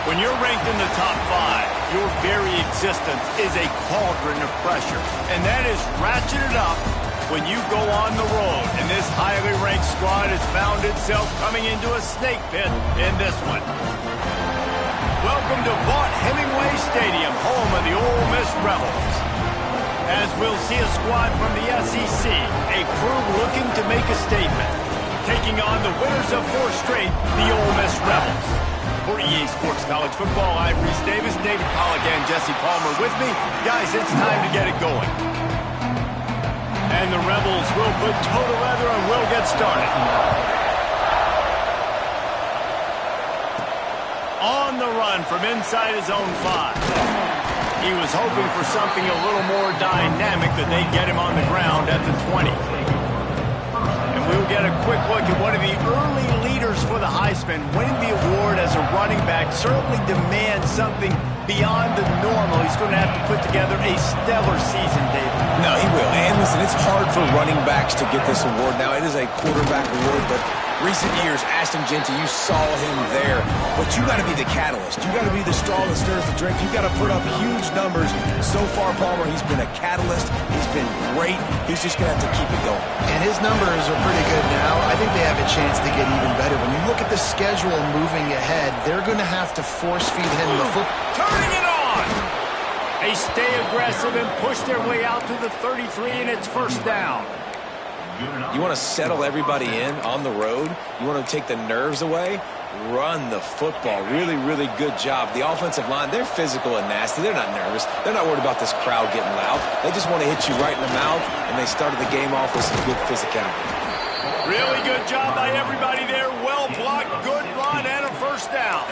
When you're ranked in the top 5, your very existence is a cauldron of pressure. And that is ratcheted up when you go on the road. And this highly ranked squad has found itself coming into a snake pit in this one. Welcome to Vaught Hemingway Stadium, home of the Ole Miss Rebels. As we'll see a squad from the SEC, a crew looking to make a statement, taking on the winners of 4 straight, the Ole Miss Rebels. For EA Sports College Football, I'm Reese Davis, David Pollack, and Jesse Palmer with me. Guys, it's time to get it going. And the Rebels will put toe to leather and we'll get started. On the run from inside his own 5. He was hoping for something a little more dynamic that they'd get him on the ground at the 20. And we'll get a quick look at one of the early leaders for the Heisman. Winning the award as a running back certainly demands something beyond the normal. He's going to have to put together a stellar season, David. No, he will. And listen, it's hard for running backs to get this award. Now, it is a quarterback award, but recent years, Ashton Jeanty, you saw him there. But you got to be the catalyst. You got to be the straw that stirs the drink. You got to put up huge numbers. So far, Palmer, he's been a catalyst. He's been great. He's just going to have to keep it going. And his numbers are pretty good now. I think they have a chance to get even better. When you look at the schedule moving ahead, they're going to have to force-feed him the football. Turning it on! They stay aggressive and push their way out to the 33, and it's first down. You want to settle everybody in on the road? You want to take the nerves away? Run the football. Really, really good job. The offensive line, they're physical and nasty. They're not nervous. They're not worried about this crowd getting loud. They just want to hit you right in the mouth, and they started the game off with some good physicality. Really good job by everybody there. Well blocked, good run, and a first down.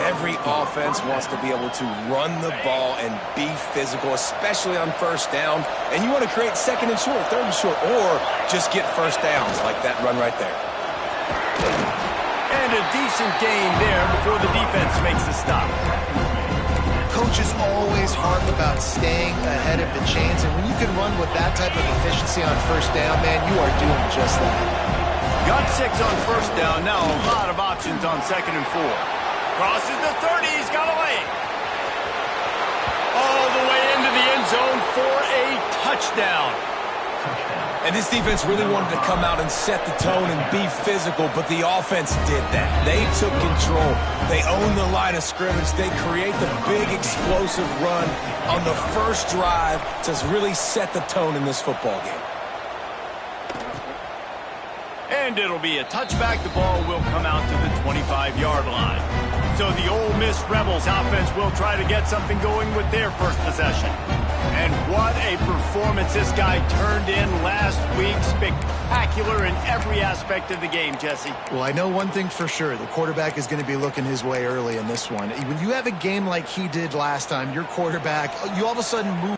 Every offense wants to be able to run the ball and be physical, especially on first down. And you want to create second and short, third and short, or just get first downs like that run right there. And a decent gain there before the defense makes the stop. Coaches always harp about staying ahead of the chains, and when you can run with that type of efficiency on first down, man, you are doing just that. Got 6 on first down, now a lot of options on second and 4. Crosses the 30, he's got a lane. All the way into the end zone for a touchdown. And this defense really wanted to come out and set the tone and be physical, but the offense did that. They took control. They owned the line of scrimmage. They create the big explosive run on the first drive to really set the tone in this football game. And it'll be a touchback. The ball will come out to the 25-yard line. So the Ole Miss Rebels offense will try to get something going with their first possession. And what a performance this guy turned in last week. Spectacular in every aspect of the game, Jesse. Well, I know one thing for sure. The quarterback is going to be looking his way early in this one. When you have a game like he did last time, your quarterback, you all of a sudden move.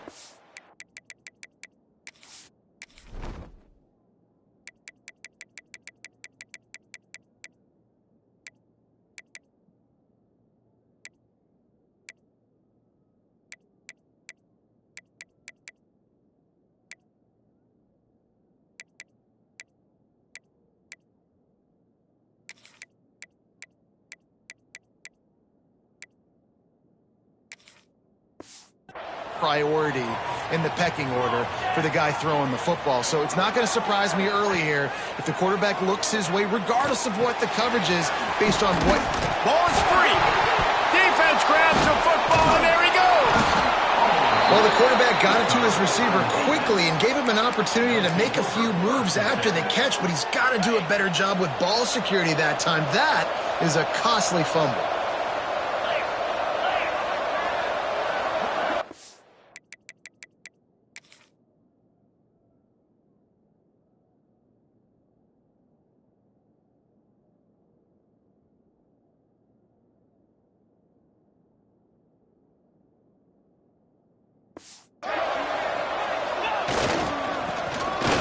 Priority in the pecking order for the guy throwing the football. So it's not going to surprise me early here if the quarterback looks his way, regardless of what the coverage is, based on what. Ball is free. Defense grabs the football, and there he goes. Well, the quarterback got it to his receiver quickly and gave him an opportunity to make a few moves after the catch, but he's got to do a better job with ball security that time. That is a costly fumble.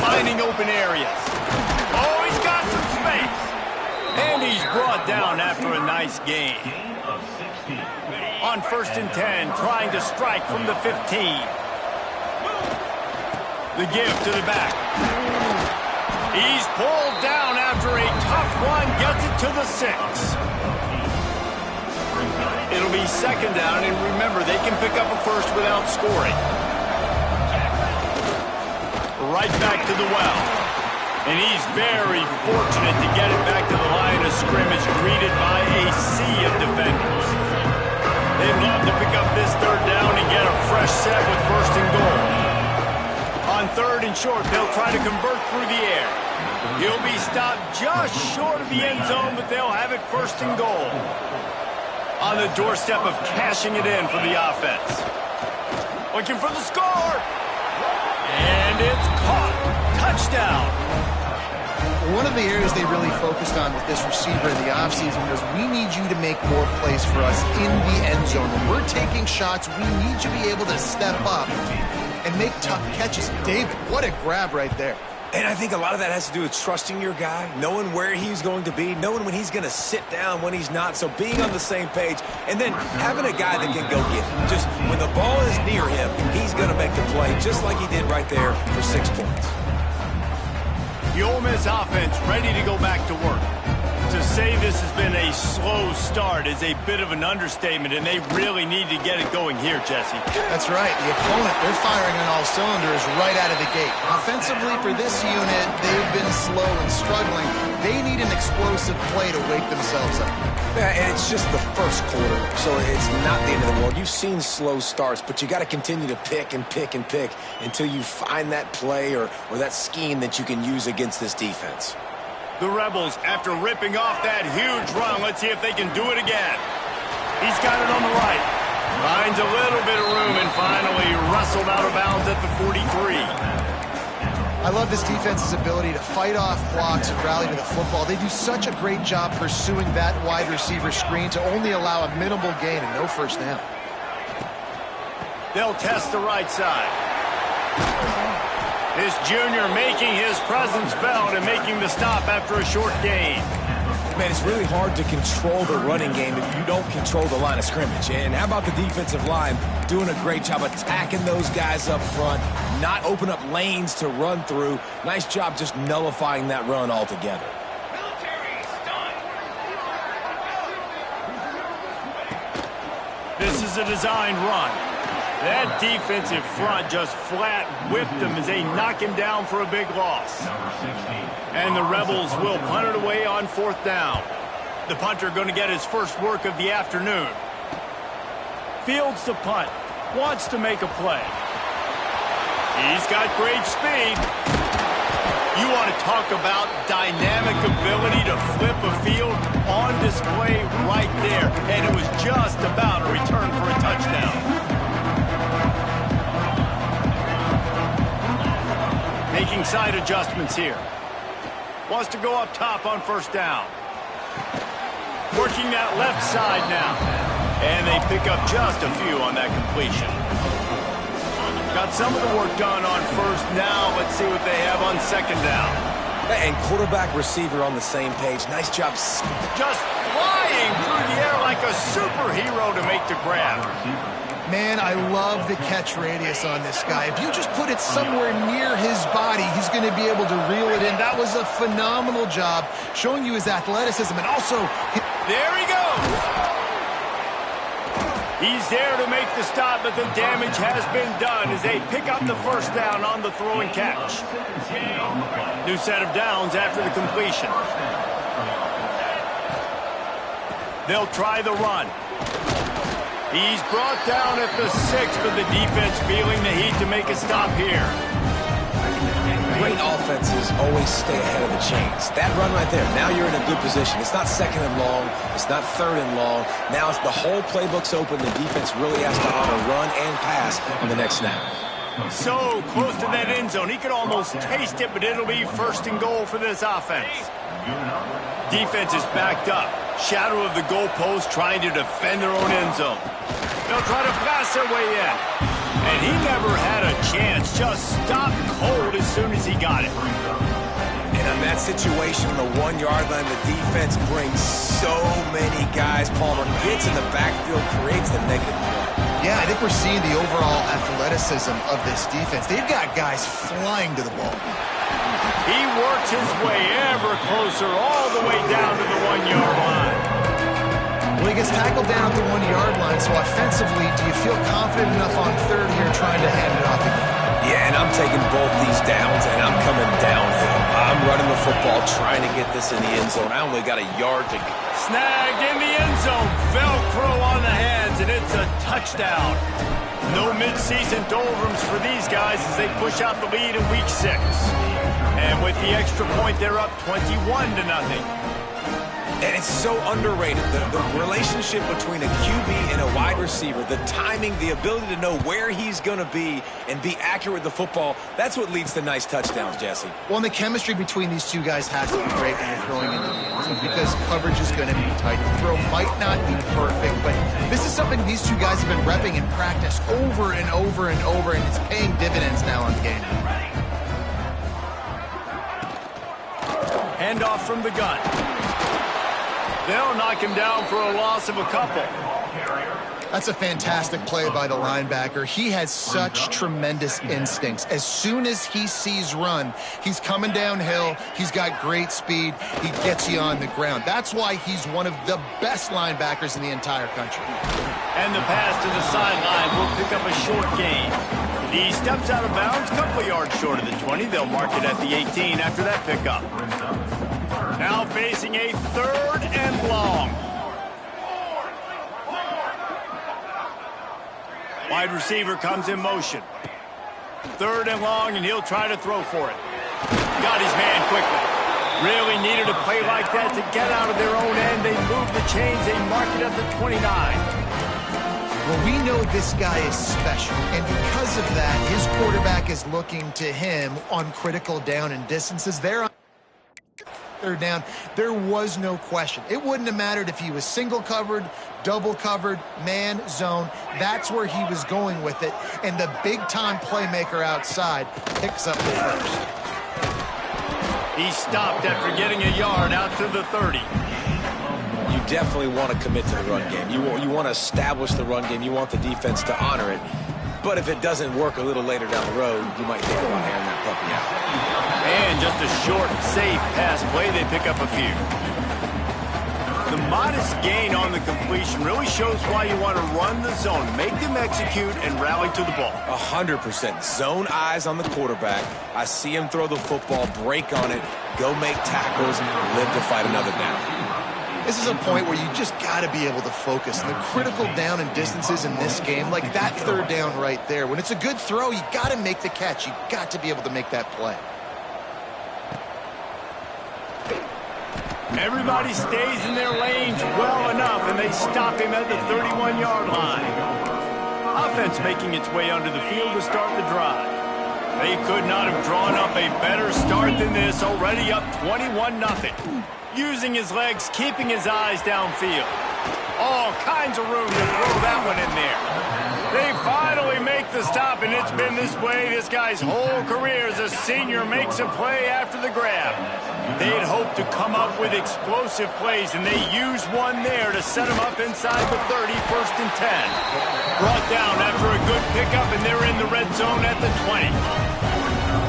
Finding open areas. Oh, he's got some space. And he's brought down after a nice gain. On 1st and 10, trying to strike from the 15. The give to the back. He's pulled down after a tough one, gets it to the 6. It'll be second down, and remember, they can pick up a first without scoring. Right back to the well. And he's very fortunate to get it back to the line of scrimmage, greeted by a sea of defenders. They'd love to pick up this third down and get a fresh set with first and goal. On third and short, they'll try to convert through the air. He'll be stopped just short of the end zone, but they'll have it first and goal. On the doorstep of cashing it in for the offense. Looking for the score. And it's caught. Touchdown. One of the areas they really focused on with this receiver in the offseason was, we need you to make more plays for us in the end zone. When we're taking shots, we need you to be able to step up and make tough catches. David, what a grab right there. And I think a lot of that has to do with trusting your guy, knowing where he's going to be, knowing when he's going to sit down, when he's not. So being on the same page, and then having a guy that can go get it. Just when the ball is near him, he's going to make the play, just like he did right there for 6 points. The Ole Miss offense ready to go back to work. To say this has been a slow start is a bit of an understatement, and they really need to get it going here, Jesse. That's right. The opponent, they're firing on all cylinders right out of the gate. Offensively, for this unit, they've been slow and struggling. They need an explosive play to wake themselves up. Yeah, and it's just the first quarter, so it's not the end of the world. You've seen slow starts, but you got to continue to pick and pick and pick until you find that play or that scheme that you can use against this defense. The Rebels, after ripping off that huge run, let's see if they can do it again. He's got it on the right. Finds a little bit of room and finally wrestled out of bounds at the 43. I love this defense's ability to fight off blocks and rally to the football. They do such a great job pursuing that wide receiver screen to only allow a minimal gain and no first down. They'll test the right side. This junior making his presence felt and making the stop after a short gain. Man, it's really hard to control the running game if you don't control the line of scrimmage. And how about the defensive line doing a great job attacking those guys up front, not open up lanes to run through. Nice job just nullifying that run altogether. This is a designed run. That defensive front just flat whipped him as they knock him down for a big loss. And the Rebels will punt it away on fourth down. The punter going to get his first work of the afternoon. Fields the punt. Wants to make a play. He's got great speed. You want to talk about dynamic ability to flip a field on display right there. And it was just about a return for a touchdown. Making side adjustments here. Wants to go up top on first down. Working that left side now. And they pick up just a few on that completion. Got some of the work done on first. Now let's see what they have on second down. And quarterback receiver on the same page. Nice job. Just flying through the air like a superhero to make the grab. Man, I love the catch radius on this guy. If you just put it somewhere near his body, he's going to be able to reel it in. That was a phenomenal job, showing you his athleticism and also... There he goes! He's there to make the stop, but the damage has been done as they pick up the first down on the throw and catch. New set of downs after the completion. They'll try the run. He's brought down at the 6, but the defense feeling the heat to make a stop here. Great offenses always stay ahead of the chains. That run right there, now you're in a good position. It's not second and long. It's not third and long. Now it's the whole playbook's open. The defense really has to honor run and pass on the next snap. So close to that end zone. He could almost taste it, but it'll be first and goal for this offense. Defense is backed up. Shadow of the goalpost trying to defend their own end zone. They'll try to blast their way in. And he never had a chance. Just stopped cold as soon as he got it. And on that situation, the 1-yard line, the defense brings so many guys. Palmer gets in the backfield, creates the negative play. Yeah, I think we're seeing the overall athleticism of this defense. They've got guys flying to the ball. He works his way ever closer all the way down to the 1-yard line. Well, he gets tackled down at the 1-yard line, so offensively, do you feel confident enough on third here trying to hand it off again? Yeah, and I'm taking both these downs, and I'm coming downhill. I'm running the football, trying to get this in the end zone. I only got a yard to go. Snagged in the end zone. Velcro on the hands, and it's a touchdown. No midseason doldrums for these guys as they push out the lead in Week 6. And with the extra point, they're up 21-0. And it's so underrated, the relationship between a QB and a wide receiver, the timing, the ability to know where he's going to be and be accurate with the football, that's what leads to nice touchdowns, Jesse. Well, and the chemistry between these two guys has to be great when you're throwing into the end zone because coverage is going to be tight. The throw might not be perfect, but this is something these two guys have been repping in practice over and over and over, and it's paying dividends now on game. Handoff from the gun. They'll knock him down for a loss of a couple. That's a fantastic play by the linebacker. He has such tremendous instincts. As soon as he sees run, he's coming downhill. He's got great speed. He gets you on the ground. That's why he's one of the best linebackers in the entire country. And the pass to the sideline will pick up a short gain. He steps out of bounds, a couple of yards short of the 20. They'll mark it at the 18 after that pickup. Now facing a 3rd and long. Wide receiver comes in motion. 3rd and long, and he'll try to throw for it. Got his man quickly. Really needed a play like that to get out of their own end. They move the chains. They mark it at the 29. Well, we know this guy is special, and because of that, his quarterback is looking to him on critical down and distances. They're on 3rd down. There was no question. It wouldn't have mattered if he was single covered, double covered, man, zone. That's where he was going with it, and the big-time playmaker outside picks up the first. He stopped after getting a yard out to the 30. You definitely want to commit to the run game. You want to establish the run game. You want the defense to honor it. But if it doesn't work a little later down the road, you might think about airing that puppy out. And just a short, safe pass play, they pick up a few. The modest gain on the completion really shows why you want to run the zone. Make them execute and rally to the ball. 100%. Zone eyes on the quarterback. I see him throw the football, break on it, go make tackles, and live to fight another down. This is a point where you just got to be able to focus. And the critical down and distances in this game, like that 3rd down right there, when it's a good throw, you got to make the catch. You got to be able to make that play. Everybody stays in their lanes well enough, and they stop him at the 31-yard line. Offense making its way onto the field to start the drive. They could not have drawn up a better start than this, already up 21-0. Using his legs, keeping his eyes downfield. All kinds of room to throw that one in there. They finally make the stop, and it's been this way this guy's whole career as a senior makes a play after the grab. They had hoped to come up with explosive plays, and they used one there to set him up inside the 30, 1st and 10. Brought down after a good pickup, and they're in the red zone at the 20.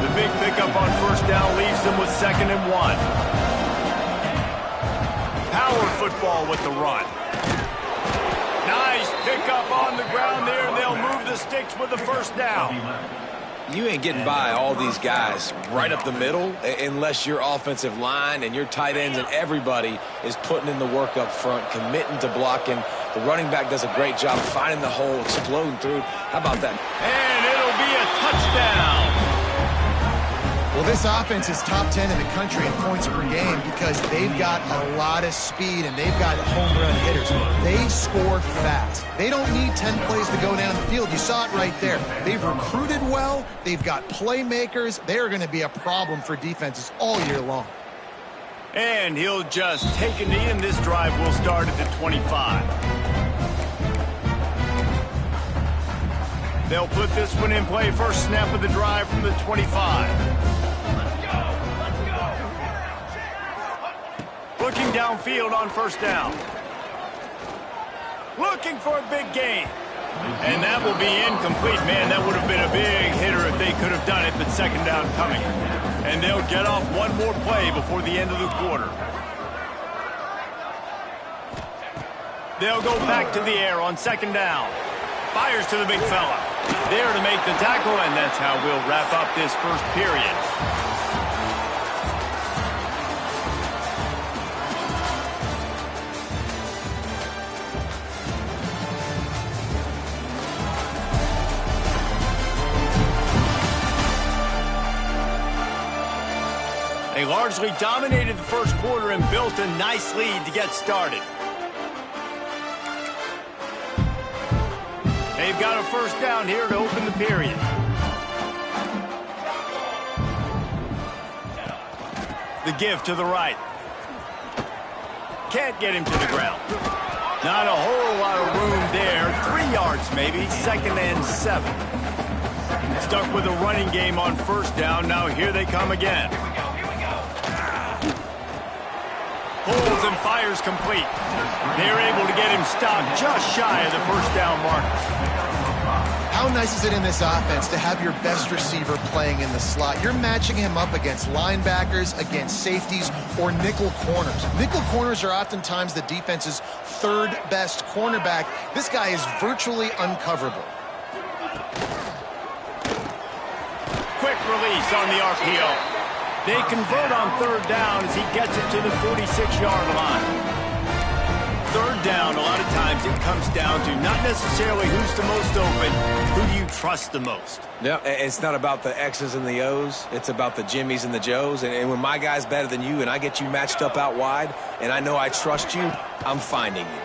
The big pickup on 1st down leaves them with 2nd and 1. Power football with the run. Nice pickup on the ground there, and they'll move the sticks with the 1st down. You ain't getting by all these guys right up the middle unless your offensive line and your tight ends and everybody is putting in the work up front, committing to blocking. The running back does a great job finding the hole, exploding through. How about that? And it'll be a touchdown. Well, this offense is top 10 in the country in points per game because they've got a lot of speed and they've got home run hitters. They score fast. They don't need 10 plays to go down the field. You saw it right there. They've recruited well. They've got playmakers. They are going to be a problem for defenses all year long. And he'll just take a knee, and this drive will start at the 25. They'll put this one in play. First snap of the drive from the 25. Looking downfield on 1st down. Looking for a big gain. And that will be incomplete. Man, that would have been a big hitter if they could have done it, but 2nd down coming. And they'll get off one more play before the end of the quarter. They'll go back to the air on second down. Fires to the big fella. There to make the tackle, and that's how we'll wrap up this first period. They largely dominated the first quarter and built a nice lead to get started. They've got a first down here to open the period. The give to the right. Can't get him to the ground. Not a whole lot of room there. 3 yards maybe, 2nd and 7. Stuck with a running game on first down. Now here they come again. Pulls and fires complete. They're able to get him stopped just shy of the first down marker. How nice is it in this offense to have your best receiver playing in the slot? You're matching him up against linebackers, against safeties, or nickel corners. Nickel corners are oftentimes the defense's third best cornerback. This guy is virtually uncoverable. Quick release on the RPO. They convert on third down as he gets it to the 46-yard line. Third down, a lot of times it comes down to not necessarily who's the most open, who do you trust the most? Yeah, it's not about the X's and the O's. It's about the Jimmies and the Joes. And when my guy's better than you and I get you matched up out wide and I know I trust you, I'm finding you.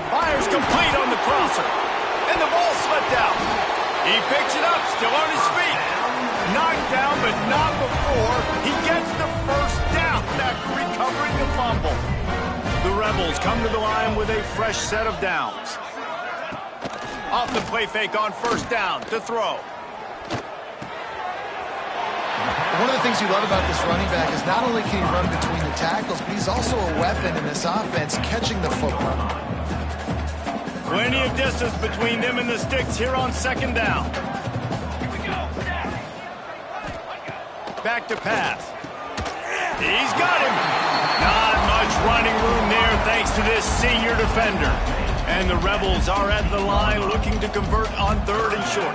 Fires complete on the crosser. And the ball slipped out. He picks it up, still on his feet. Knocked down, but not before he gets the first down after recovering the fumble. The Rebels come to the line with a fresh set of downs. Off the play fake on first down to throw. One of the things you love about this running back is not only can he run between the tackles, but he's also a weapon in this offense catching the football. Plenty of distance between them and the sticks here on second down. Back to pass. He's got him. Not much running room there thanks to this senior defender. And the Rebels are at the line looking to convert on third and short.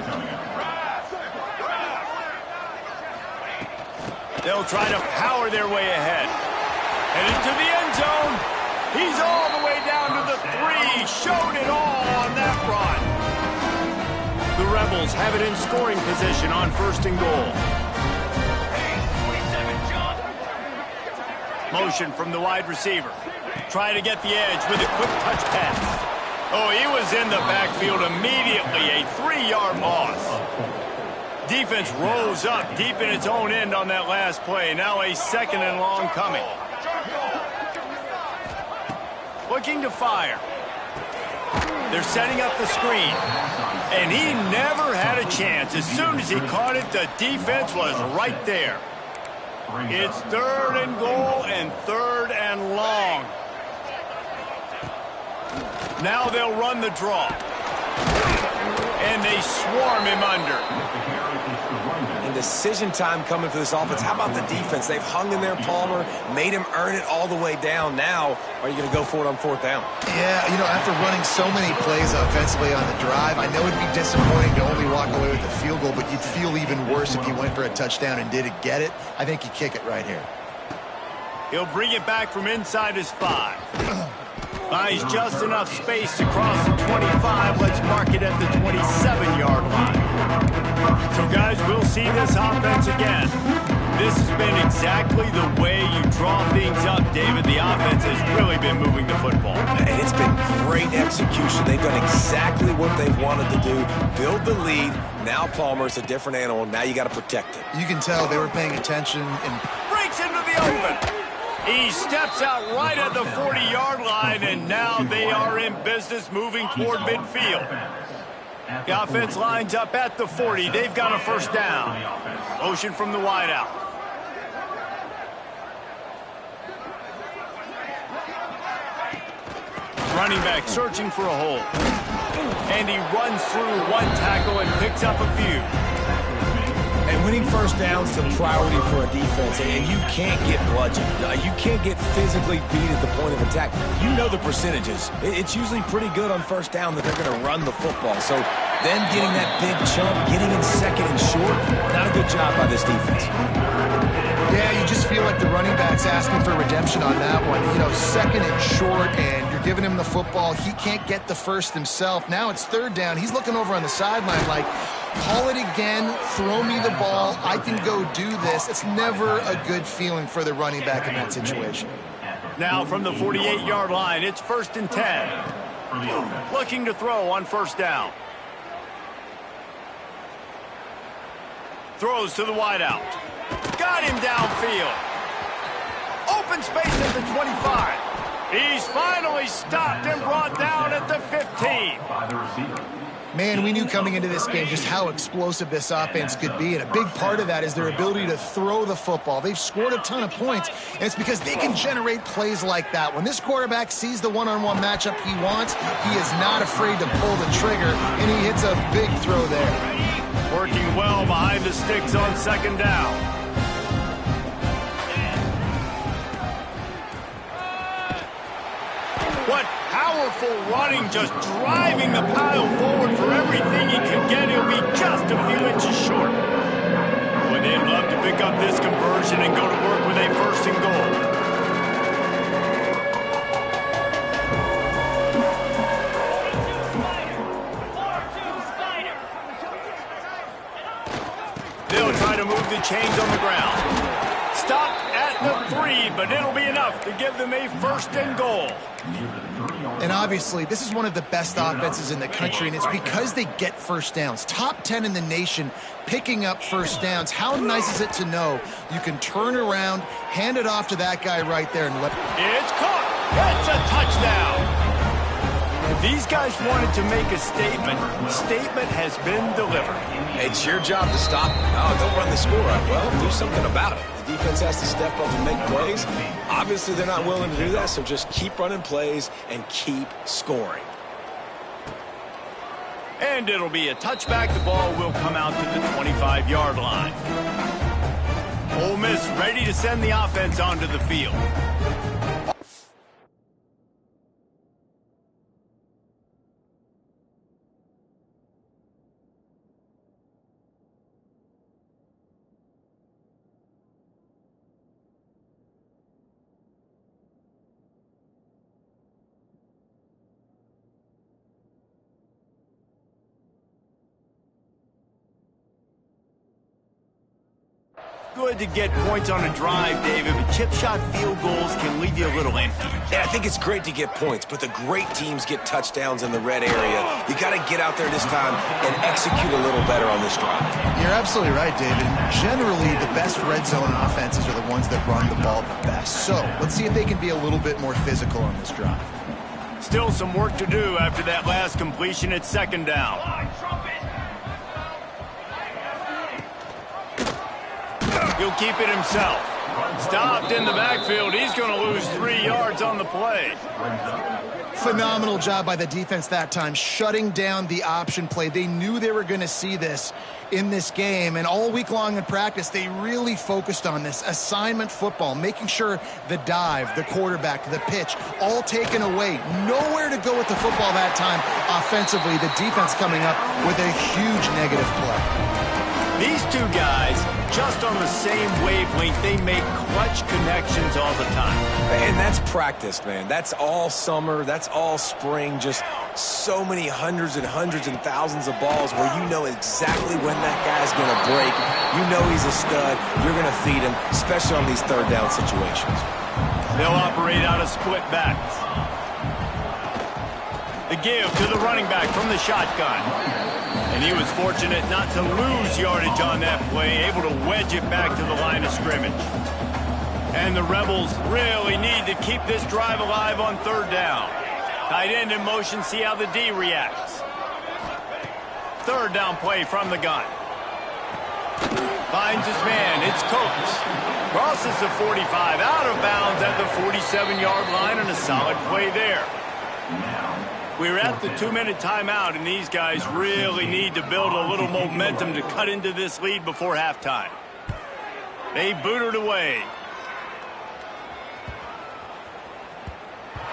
They'll try to power their way ahead. Headed to the end zone. He's all the way down to the 3. Showed it all on that run. The Rebels have it in scoring position on first and goal. Motion from the wide receiver. Try to get the edge with a quick touch pass. Oh, he was in the backfield immediately. A 3-yard loss. Defense rose up deep in its own end on that last play. Now a 2nd and long coming. Looking to fire. They're setting up the screen. And he never had a chance. As soon as he caught it, the defense was right there. It's 3rd and goal and 3rd and long. Now they'll run the draw. And they swarm him under. And decision time coming for this offense. How about the defense? They've hung in there, Palmer, made him earn it all the way down. Now, are you going to go for it on 4th down? Yeah, you know, after running so many plays offensively on the drive, I know it'd be disappointing to only walk away with a field goal, but you'd feel even worse if you went for a touchdown and didn't get it. I think you kick it right here. He'll bring it back from inside his 5. Buys just enough space to cross the 25. Let's mark it at the 27-yard line. So, guys, we'll see this offense again. This has been exactly the way you draw things up, David. The offense has really been moving the football. And it's been great execution. They've done exactly what they've wanted to do. Build the lead. Now Palmer's a different animal. Now you got to protect it. You can tell they were paying attention. And breaks into the open. He steps out right at the 40-yard line, and now they are in business moving toward midfield. The offense lines up at the 40. They've got a first down. Motion from the wideout. Running back searching for a hole. And he runs through one tackle and picks up a few. And winning first downs is a priority for a defense, and you can't get bludgeoned. You can't get physically beat at the point of attack. You know the percentages. It's usually pretty good on first down that they're going to run the football. So them getting that big chunk, getting in second and short, not a good job by this defense. Yeah, you just feel like the running back's asking for redemption on that one. You know, second and short, and you're giving him the football. He can't get the first himself. Now it's third down. He's looking over on the sideline like, call it again, throw me the ball, I can go do this. It's never a good feeling for the running back in that situation. Now from the 48-yard line, it's 1st and 10. Looking to throw on first down. Throws to the wideout. Got him downfield. Open space at the 25. He's finally stopped and brought down at the 15. Man, we knew coming into this game just how explosive this offense could be, and a big part of that is their ability to throw the football. They've scored a ton of points, and it's because they can generate plays like that. When this quarterback sees the one-on-one matchup he wants, he is not afraid to pull the trigger, and he hits a big throw there. Working well behind the sticks on second down. What powerful running, just driving the pile forward for everything he can get. He'll be just a few inches short. Well, they'd love to pick up this conversion and go to work with a 1st and goal. They'll try to move the chains on the ground. Stopped at the 3, but it'll be enough to give them a 1st and goal. And obviously, this is one of the best offenses in the country, and it's because they get first downs. Top 10 in the nation picking up first downs. How nice is it to know you can turn around, hand it off to that guy right there, and let... It's caught. It's a touchdown. If these guys wanted to make a statement, statement has been delivered. It's your job to stop. Oh, don't run the score up. Well, do something about it. The defense has to step up and make plays. Obviously, they're not willing to do that, so just keep running plays and keep scoring. And it'll be a touchback. The ball will come out to the 25-yard line. Ole Miss ready to send the offense onto the field. Good to get points on a drive, David, but chip shot field goals can leave you a little empty. Yeah, I think it's great to get points, but the great teams get touchdowns in the red area. You got to get out there this time and execute a little better on this drive. You're absolutely right, David. Generally, the best red zone offenses are the ones that run the ball the best. So let's see if they can be a little bit more physical on this drive. Still some work to do after that last completion at second down. He'll keep it himself. Stopped in the backfield. He's going to lose 3 yards on the play. Phenomenal job by the defense that time, shutting down the option play. They knew they were going to see this in this game, and all week long in practice, they really focused on this assignment football, making sure the dive, the quarterback, the pitch, all taken away. Nowhere to go with the football that time offensively. The defense coming up with a huge negative play. These two guys, just on the same wavelength, they make clutch connections all the time. And that's practice, man. That's all summer. That's all spring. Just so many hundreds and thousands of balls where you know exactly when that guy's going to break. You know he's a stud. You're going to feed him, especially on these third down situations. They'll operate out of split backs. The give to the running back from the shotgun. And he was fortunate not to lose yardage on that play, able to wedge it back to the line of scrimmage. And the Rebels really need to keep this drive alive on third down. Tight end in motion, see how the D reacts. Third down play from the gun. Finds his man, it's Coates. Crosses the 45, out of bounds at the 47-yard line, and a solid play there. We're at the 2-minute timeout, and these guys really need to build a little momentum to cut into this lead before halftime. They boot it away.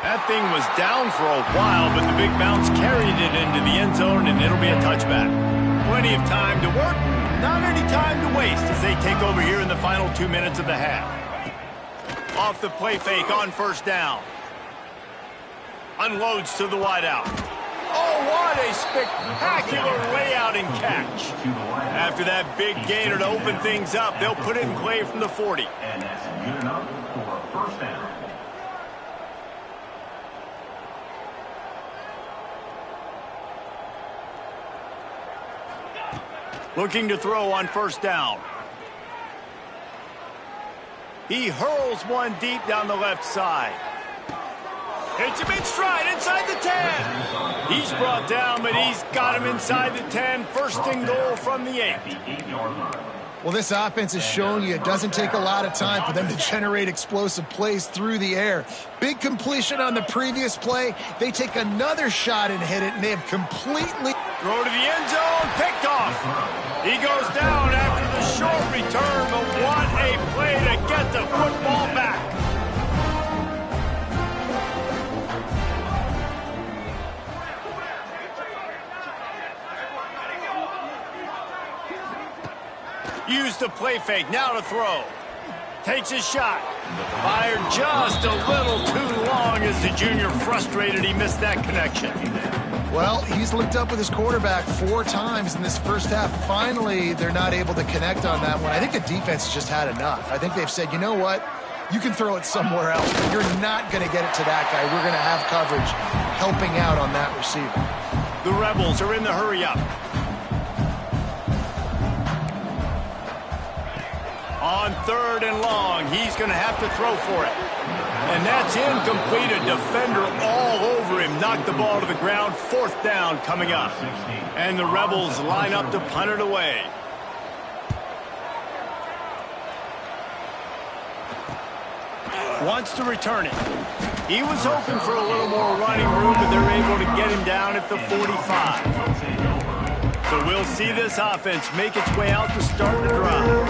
That thing was down for a while, but the big bounce carried it into the end zone, and it'll be a touchback. Plenty of time to work, not any time to waste as they take over here in the final 2 minutes of the half. Off the play fake on first down. Unloads to the wideout. Oh, what a spectacular layout and catch. After that big gainer to open things up, they'll put it in play from the 40. And that's good enough for first down. Looking to throw on first down. He hurls one deep down the left side. Hits him in stride inside the 10. He's brought down, but he's got him inside the 10. First and goal from the 8. Well, this offense has shown you it doesn't take a lot of time for them to generate explosive plays through the air. Big completion on the previous play. They take another shot and hit it, and they have completely... Throw to the end zone, picked off. He goes down after the short return, but what a play to get the football back. Use the play fake, now to throw. Takes his shot. Fired just a little too long as the junior frustrated he missed that connection. Well, he's linked up with his quarterback 4 times in this first half. Finally, they're not able to connect on that one. I think the defense has just had enough. I think they've said, you know what? You can throw it somewhere else, but you're not going to get it to that guy. We're going to have coverage helping out on that receiver. The Rebels are in the hurry-up. On third and long, he's going to have to throw for it. And that's incomplete. A defender all over him. Knocked the ball to the ground. Fourth down coming up. And the Rebels line up to punt it away. Wants to return it. He was hoping for a little more running room, but they're able to get him down at the 45. So we'll see this offense make its way out to start the drive.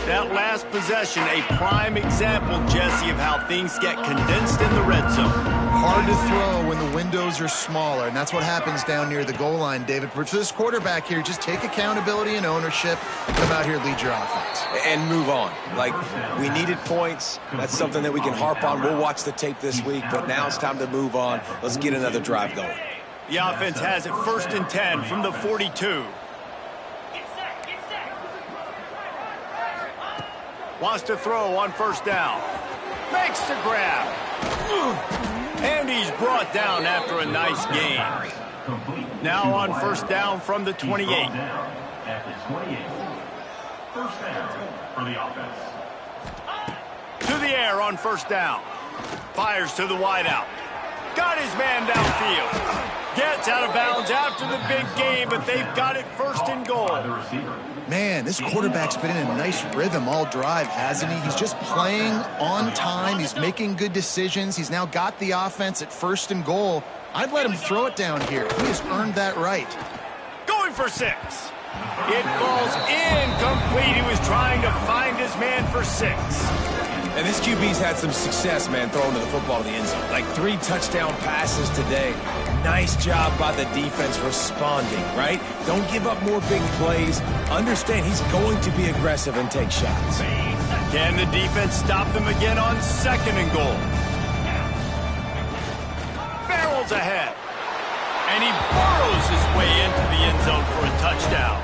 That last possession, a prime example, Jesse, of how things get condensed in the red zone. Hard to throw when the windows are smaller, and that's what happens down near the goal line, David. But for this quarterback here, just take accountability and ownership and come out here and lead your offense. And move on. Like, we needed points. That's something that we can harp on. We'll watch the tape this week, but now it's time to move on. Let's get another drive going. The offense has it 1st and 10 from the 42. Wants to throw on first down. Makes the grab. And he's brought down after a nice gain. Now on first down from the 28. At the 28. First down for the offense. To the air on first down. Fires to the wideout. Got his man downfield. Gets out of bounds after the big game, but they've got it 1st and goal. Man, this quarterback's been in a nice rhythm all drive, hasn't he? He's just playing on time. He's making good decisions. He's now got the offense at 1st and goal. I'd let him throw it down here. He has earned that right. Going for 6. It falls incomplete. He was trying to find his man for 6. And this QB's had some success, man, throwing the football to the end zone. Like 3 touchdown passes today. Nice job by the defense responding, right? Don't give up more big plays. Understand he's going to be aggressive and take shots. Can the defense stop them again on 2nd and goal? Barrels ahead. And he burrows his way into the end zone for a touchdown.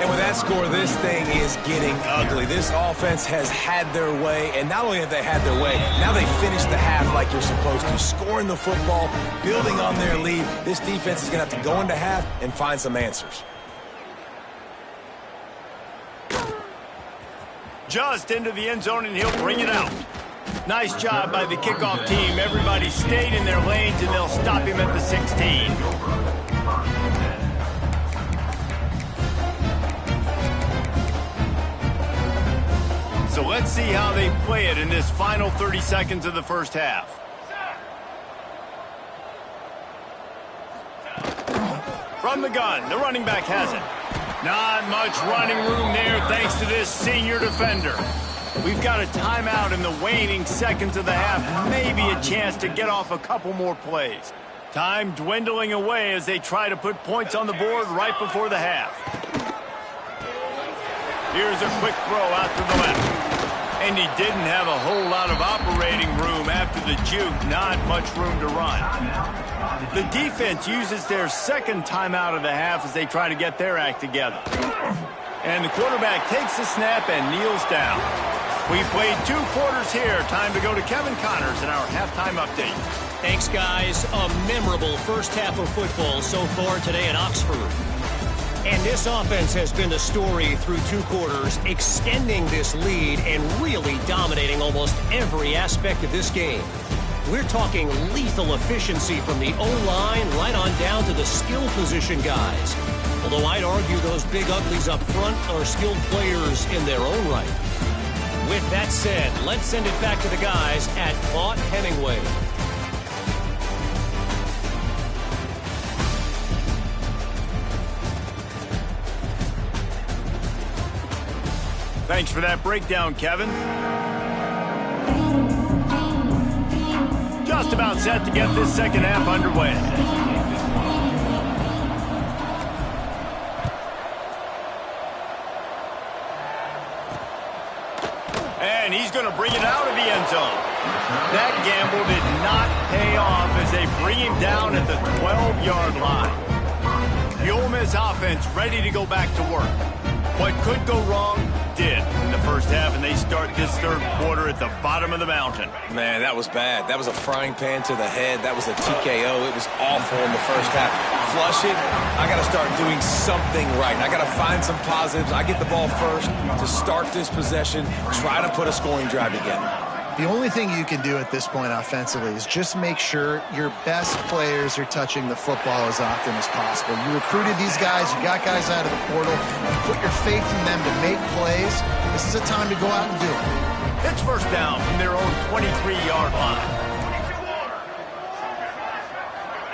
And with that score, this thing is getting ugly. This offense has had their way, and not only have they had their way, now they finish the half like you're supposed to, scoring the football, building on their lead. This defense is going to have to go into half and find some answers. Just into the end zone, and he'll bring it out. Nice job by the kickoff team. Everybody stayed in their lanes, and they'll stop him at the 16. So let's see how they play it in this final 30 seconds of the first half. From the gun, the running back has it. Not much running room there thanks to this senior defender. We've got a timeout in the waning seconds of the half. Maybe a chance to get off a couple more plays. Time dwindling away as they try to put points on the board right before the half. Here's a quick throw out to the left. And he didn't have a whole lot of operating room after the juke. Not much room to run. The defense uses their second timeout of the half as they try to get their act together. And the quarterback takes the snap and kneels down. We played 2 quarters here. Time to go to Kevin Connors in our halftime update. Thanks, guys. A memorable first half of football so far today in Oxford. And this offense has been the story through 2 quarters, extending this lead and really dominating almost every aspect of this game. We're talking lethal efficiency from the O-line right on down to the skill position guys. Although I'd argue those big uglies up front are skilled players in their own right. With that said, let's send it back to the guys at Vaught Hemingway. Thanks for that breakdown, Kevin. Just about set to get this second half underway. And he's going to bring it out of the end zone. That gamble did not pay off as they bring him down at the 12-yard line. The Ole Miss offense ready to go back to work. What could go wrong did in the first half, and they start this third quarter at the bottom of the mountain. Man, that was bad. That was a frying pan to the head. That was a TKO. It was awful in the first half. Flush it. I got to start doing something right. I got to find some positives. I get the ball first to start this possession, try to put a scoring drive together. The only thing you can do at this point offensively is just make sure your best players are touching the football as often as possible. You recruited these guys, you got guys out of the portal, you put your faith in them to make plays. This is a time to go out and do it. It's first down from their own 23-yard line.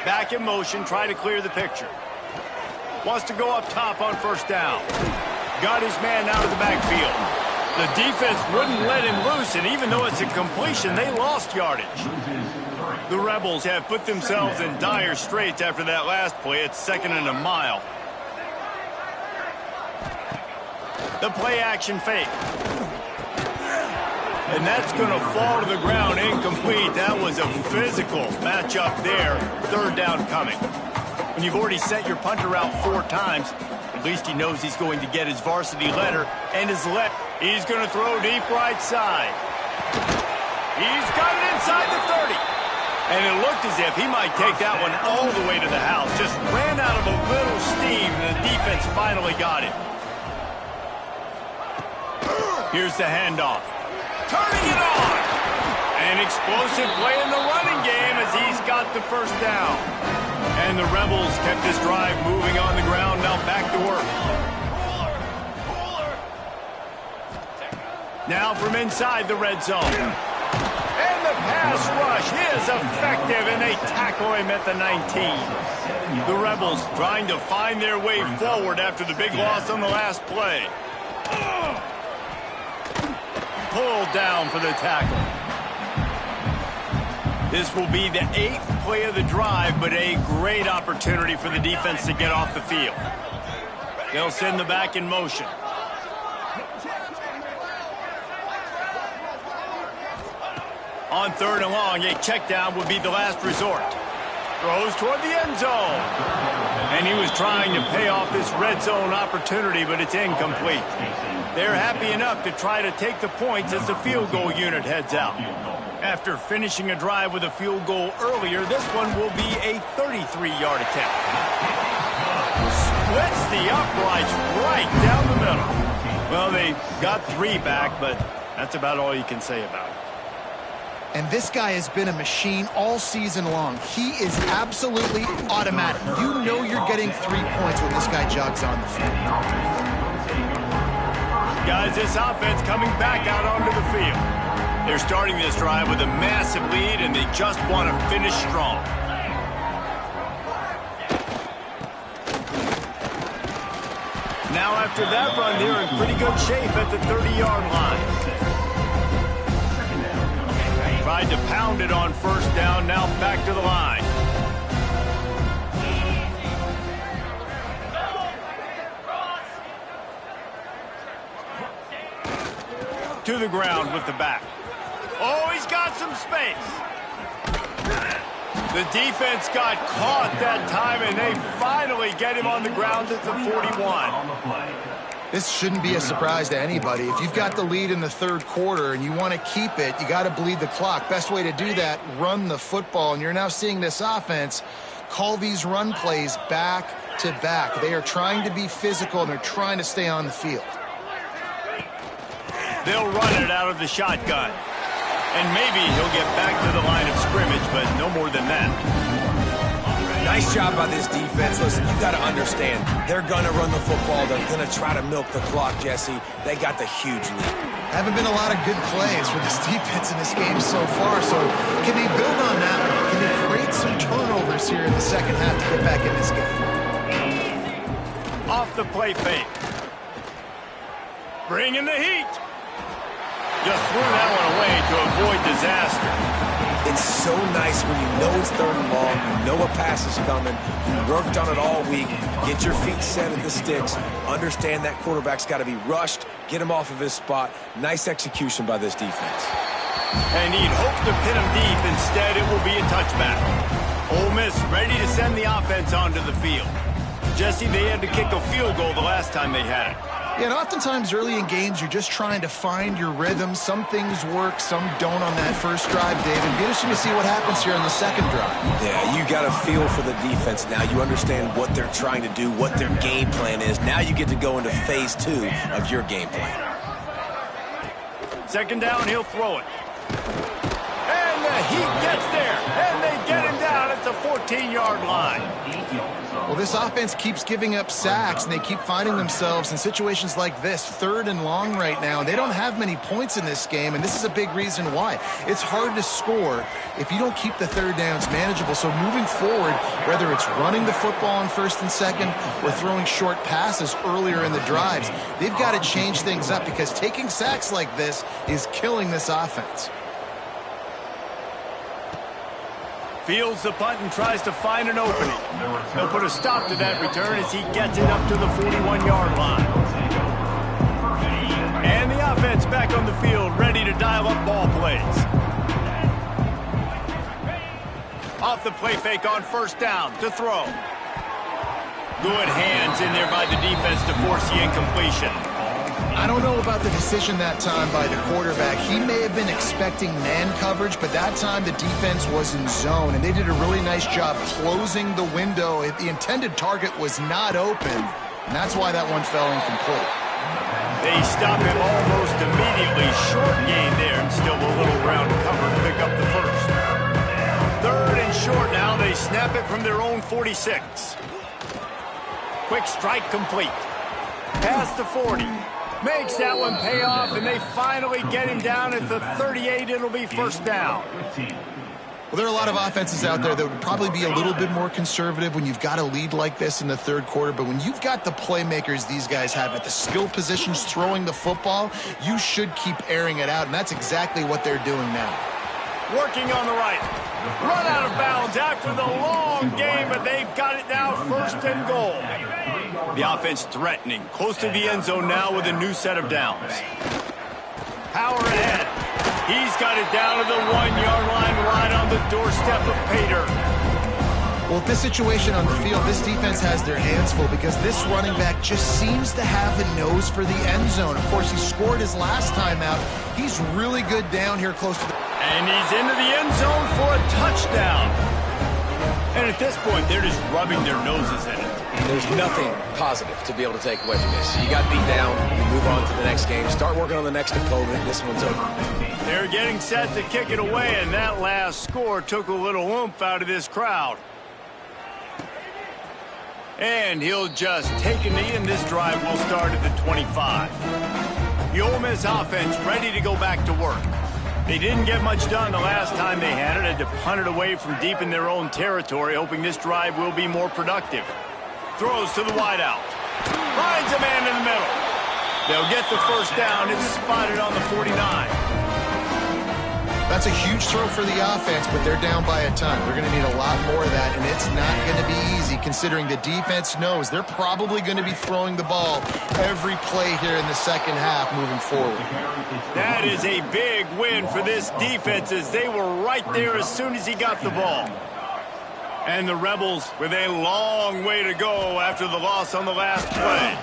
Back in motion, try to clear the picture. Wants to go up top on first down. Got his man out of the backfield. The defense wouldn't let him loose, and even though it's a completion, they lost yardage. The Rebels have put themselves in dire straits after that last play. It's 2nd and a mile. The play-action fake. And that's going to fall to the ground incomplete. That was a physical matchup there. 3rd down coming. When you've already sent your punter out 4 times, at least he knows he's going to get his varsity letter and his left. He's going to throw deep right side. He's got it inside the 30. And it looked as if he might take that one all the way to the house. Just ran out of a little steam, and the defense finally got it. Here's the handoff. Turning it on. An explosive play in the running game as he's got the first down. And the Rebels kept this drive moving on the ground. Now back to work. Now from inside the red zone. And the pass rush is effective, and they tackle him at the 19. The Rebels trying to find their way forward after the big loss on the last play. Pulled down for the tackle. This will be the 8th play of the drive, but a great opportunity for the defense to get off the field. They'll send the back in motion. On 3rd and long, a check down would be the last resort. Throws toward the end zone. And he was trying to pay off this red zone opportunity, but it's incomplete. They're happy enough to try to take the points as the field goal unit heads out. After finishing a drive with a field goal earlier, this one will be a 33-yard attempt. Splits the uprights right down the middle. Well, they got 3 back, but that's about all you can say about it. And this guy has been a machine all season long. He is absolutely automatic. You know you're getting 3 points when this guy jogs on the field. Guys, this offense coming back out onto the field. They're starting this drive with a massive lead, and they just want to finish strong. Now after that run, they're in pretty good shape at the 30-yard line. Tried to pound it on first down, now back to the line. To the ground with the back. Oh, he's got some space. The defense got caught that time, and they finally get him on the ground at the 41. This shouldn't be a surprise to anybody. If you've got the lead in the third quarter and you want to keep it, you got to bleed the clock. Best way to do that, run the football. And you're now seeing this offense call these run plays back to back. They are trying to be physical, and they're trying to stay on the field. They'll run it out of the shotgun. And maybe he'll get back to the line of scrimmage, but no more than that. Nice job by this defense. Listen, you got to understand, they're going to run the football. They're going to try to milk the clock, Jesse. They got the huge lead. Haven't been a lot of good plays for this defense in this game so far, so can they build on that one? Can they create some turnovers here in the second half to get back in this game? Off the play fake. Bringing the heat. Just threw that one away to avoid disaster. It's so nice when you know it's third and long, you know a pass is coming, you worked on it all week, get your feet set at the sticks, understand that quarterback's got to be rushed, get him off of his spot. Nice execution by this defense. And he'd hoped to pin him deep. Instead, it will be a touchback. Ole Miss ready to send the offense onto the field. Jesse, they had to kick a field goal the last time they had it. Yeah, and oftentimes early in games, you're just trying to find your rhythm. Some things work, some don't on that first drive, David. Be interesting to see what happens here on the second drive. Yeah, you got a feel for the defense now. You understand what they're trying to do, what their game plan is. Now you get to go into phase 2 of your game plan. Second down, he'll throw it. And the heat gets there, and they get him down at the 14-yard line. Well, this offense keeps giving up sacks, and they keep finding themselves in situations like this, third and long right now. They don't have many points in this game, and this is a big reason why. It's hard to score if you don't keep the third downs manageable. So moving forward, whether it's running the football on first and second or throwing short passes earlier in the drives, they've got to change things up because taking sacks like this is killing this offense. Fields the punt and tries to find an opening. They'll put a stop to that return as he gets it up to the 41-yard line. And the offense back on the field, ready to dial up ball plays. Off the play fake on first down to throw. Good hands in there by the defense to force the incompletion. I don't know about the decision that time by the quarterback. He may have been expecting man coverage, but that time the defense was in zone, and they did a really nice job closing the window. The intended target was not open, and that's why that one fell incomplete. They stop him almost immediately. Short gain there, and still a little ground to cover to pick up the first. Third and short now. They snap it from their own 46. Quick strike complete. Past the 40. Makes that one pay off, and they finally get him down at the 38. It'll be first down. Well, there are a lot of offenses out there that would probably be a little bit more conservative when you've got a lead like this in the third quarter. But when you've got the playmakers these guys have at the skill positions throwing the football, you should keep airing it out, and that's exactly what they're doing now. Working on the right. Run out of bounds after the long game, but they've got it now first and goal. The offense threatening, close to the end zone now with a new set of downs. Power ahead. He's got it down to the 1-yard line right on the doorstep of Pater. Well, this situation on the field, this defense has their hands full because this running back just seems to have a nose for the end zone. Of course, he scored his last time out. He's really good down here close to the... And he's into the end zone for a touchdown. And at this point, they're just rubbing their noses in it. There's nothing positive to be able to take away from this. You got beat down, you move on to the next game, start working on the next opponent. This one's over. They're getting set to kick it away, and that last score took a little oomph out of this crowd. And he'll just take a knee, and this drive will start at the 25. The Ole Miss offense ready to go back to work. They didn't get much done the last time they had it. Had to punt it away from deep in their own territory, hoping this drive will be more productive. Throws to the wideout. Finds Finds a man in the middle. They'll get the first down. It's spotted on the 49. That's a huge throw for the offense, but they're down by a ton. They're going to need a lot more of that, and it's not going to be easy considering the defense knows they're probably going to be throwing the ball every play here in the second half moving forward. That is a big win for this defense as they were right there as soon as he got the ball. And the Rebels with a long way to go after the loss on the last play.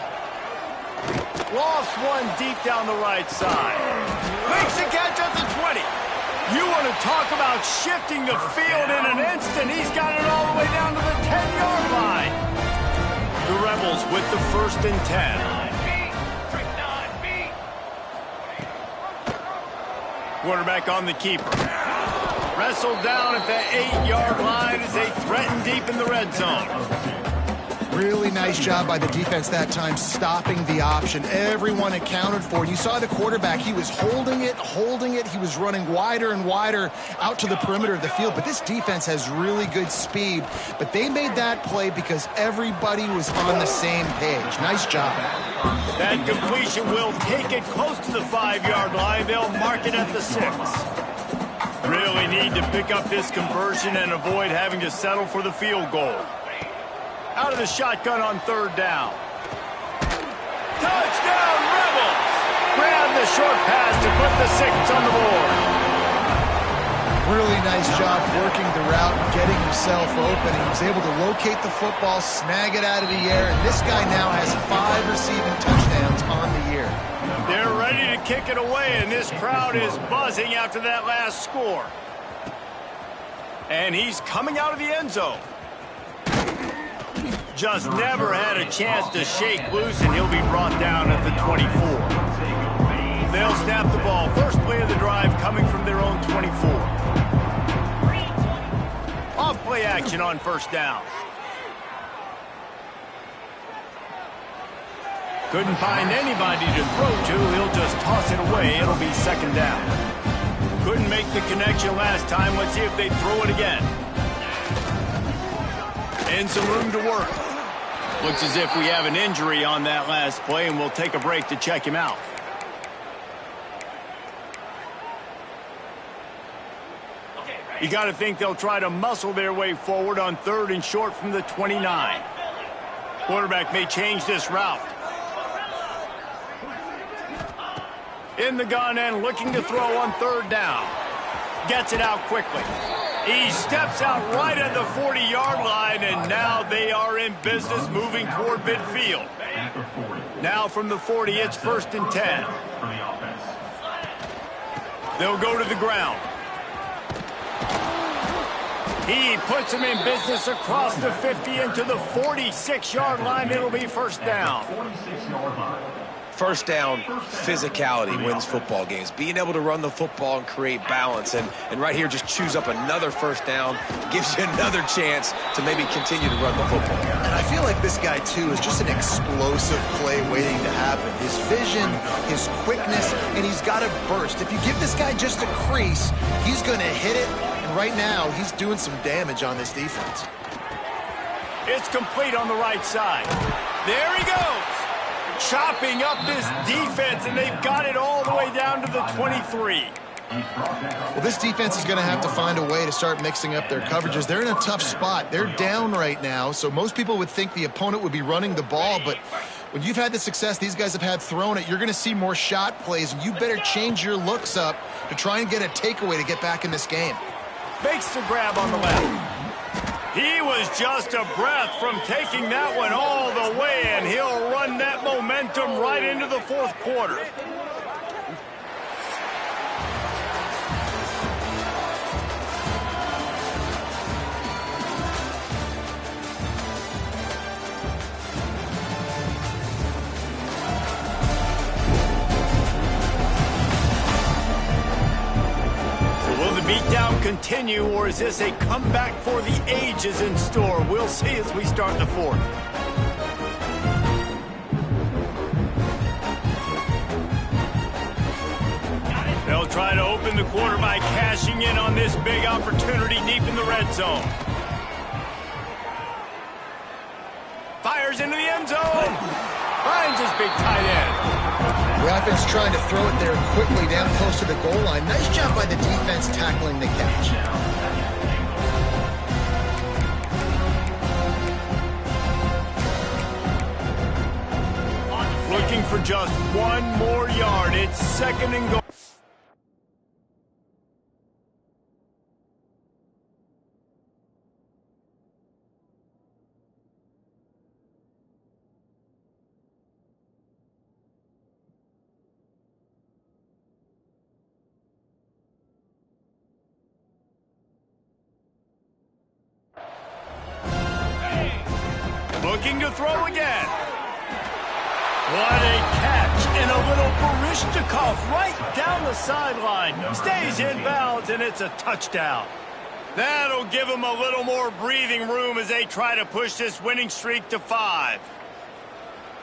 Lost one deep down the right side. Makes the catch at the 20. You want to talk about shifting the field in an instant. He's got it all the way down to the 10-yard line. The Rebels with the 1st and 10. Quarterback on the keeper. Wrestled down at the 8-yard line as they threaten deep in the red zone. Really nice job by the defense that time, stopping the option. Everyone accounted for. You saw the quarterback. He was holding it. He was running wider and wider out to the perimeter of the field. But this defense has really good speed. But they made that play because everybody was on the same page. Nice job. That completion will take it close to the 5-yard line. They'll mark it at the 6. Really need to pick up this conversion and avoid having to settle for the field goal. Out of the shotgun on 3rd down. Touchdown, Rebels! Grab the short pass to put the 6 on the board. Really nice job working the route and getting himself open. He was able to locate the football, snag it out of the air, and this guy now has 5 receiving touchdowns on the year. They're ready to kick it away, and this crowd is buzzing after that last score. And he's coming out of the end zone. Just never had a chance to shake loose, and he'll be brought down at the 24. They'll snap the ball. First play of the drive coming from their own 24. Off play action on 1st down. Couldn't find anybody to throw to. He'll just toss it away. It'll be 2nd down. Couldn't make the connection last time. Let's see if they throw it again. And some room to work. Looks as if we have an injury on that last play, and we'll take a break to check him out. You got to think they'll try to muscle their way forward on 3rd and short from the 29. Quarterback may change this route. In the gun and looking to throw on 3rd down. Gets it out quickly. He steps out right at the 40-yard line, and now they are in business moving toward midfield. Now from the 40, it's 1st and 10. They'll go to the ground. He puts him in business across the 50 into the 46-yard line. It'll be 1st down. 1st down, physicality wins football games. Being able to run the football and create balance. And right here, just choose up another 1st down. Gives you another chance to maybe continue to run the football. And I feel like this guy, too, is just an explosive play waiting to happen. His vision, his quickness, and he's got a burst. If you give this guy just a crease, he's going to hit it. And right now, he's doing some damage on this defense. It's complete on the right side. There he goes. Chopping up this defense, and they've got it all the way down to the 23. Well, this defense is going to have to find a way to start mixing up their coverages. They're in a tough spot. They're down right now, so most people would think the opponent would be running the ball, but when you've had the success these guys have had throwing it, you're going to see more shot plays, and you better change your looks up to try and get a takeaway to get back in this game. Makes the grab on the left. He was just a breath from taking that one all the way, and he'll run that momentum right into the 4th quarter. Beatdown continue, or is this a comeback for the ages in store? We'll see as we start the 4th. They'll try to open the quarter by cashing in on this big opportunity deep in the red zone. Fires into the end zone. Finds a big tight end. The offense trying to throw it there quickly down close to the goal line. Nice job by the defense tackling the catch. Looking for just one more yard. It's second and goal. Looking to throw again. What a catch, and a little Barishnikov right down the sideline. Stays in bounds, and it's a touchdown. That'll give them a little more breathing room as they try to push this winning streak to 5.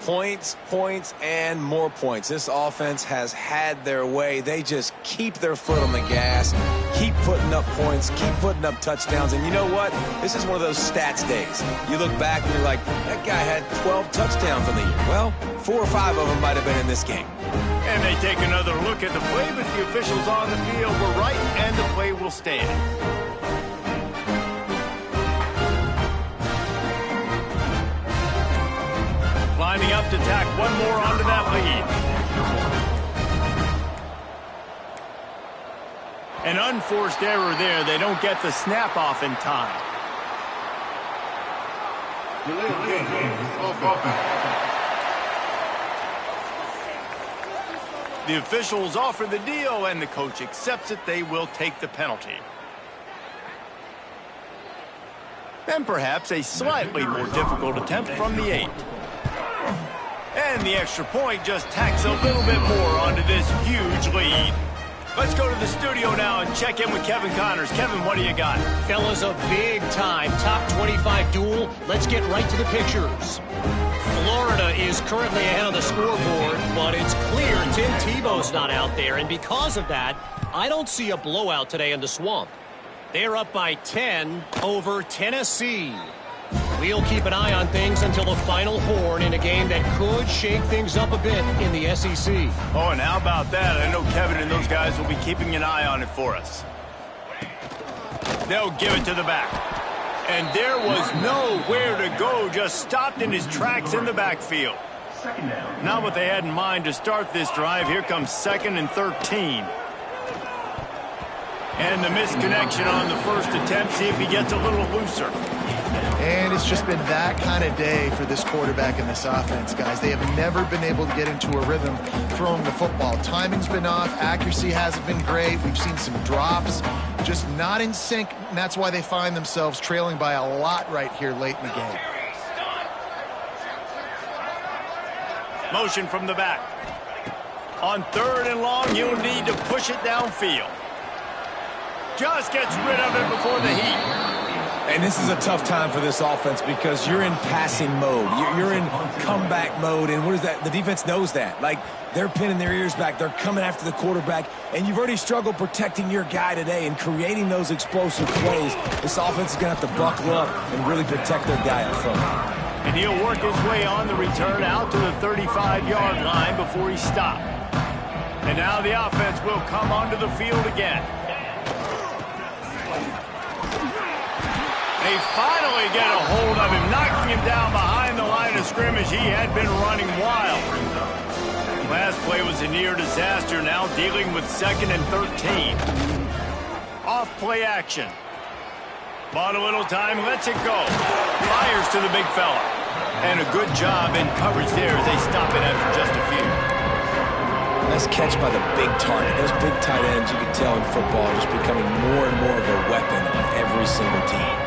Points, points, and more points. This offense has had their way. They just keep their foot on the gas, keep putting up points, keep putting up touchdowns. And you know what? This is one of those stats days. You look back and you're like, that guy had 12 touchdowns on the year. Well, 4 or 5 of them might have been in this game. And they take another look at the play, but the officials on the field were right, and the play will stand. Lining up to tack one more onto that lead. An unforced error there. They don't get the snap off in time. The officials offer the deal, and the coach accepts it. They will take the penalty. And perhaps a slightly more difficult attempt from the 8. And the extra point just tacks a little bit more onto this huge lead. Let's go to the studio now and check in with Kevin Connors. Kevin, what do you got? Fellas, a big-time top 25 duel. Let's get right to the pictures. Florida is currently ahead of the scoreboard, but it's clear Tim Tebow's not out there, and because of that, I don't see a blowout today in the Swamp. They're up by 10 over Tennessee. We'll keep an eye on things until the final horn in a game that could shake things up a bit in the SEC. Oh, and how about that? I know Kevin and those guys will be keeping an eye on it for us. They'll give it to the back. And there was nowhere to go, just stopped in his tracks in the backfield. Not what they had in mind to start this drive. Here comes 2nd and 13. And the misconnection on the first attempt. See if he gets a little looser. And it's just been that kind of day for this quarterback and this offense, guys. They have never been able to get into a rhythm throwing the football. Timing's been off. Accuracy hasn't been great. We've seen some drops. Just not in sync, and that's why they find themselves trailing by a lot right here late in the game. Motion from the back. On 3rd and long, you'll need to push it downfield. Just gets rid of it before the heat. And this is a tough time for this offense because you're in passing mode. You're in comeback mode, and what is that? The defense knows that. Like, they're pinning their ears back. They're coming after the quarterback, and you've already struggled protecting your guy today and creating those explosive plays. This offense is going to have to buckle up and really protect their guy up front. And he'll work his way on the return out to the 35-yard line before he stopped. And now the offense will come onto the field again. They finally get a hold of him, knocking him down behind the line of scrimmage. He had been running wild. Last play was a near disaster, now dealing with 2nd and 13. Off play action. Bought a little time, lets it go. Fires to the big fella. And a good job in coverage there as they stop it after just a few. Nice catch by the big target. Those big tight ends, you can tell in football, are just becoming more and more of a weapon on every single team.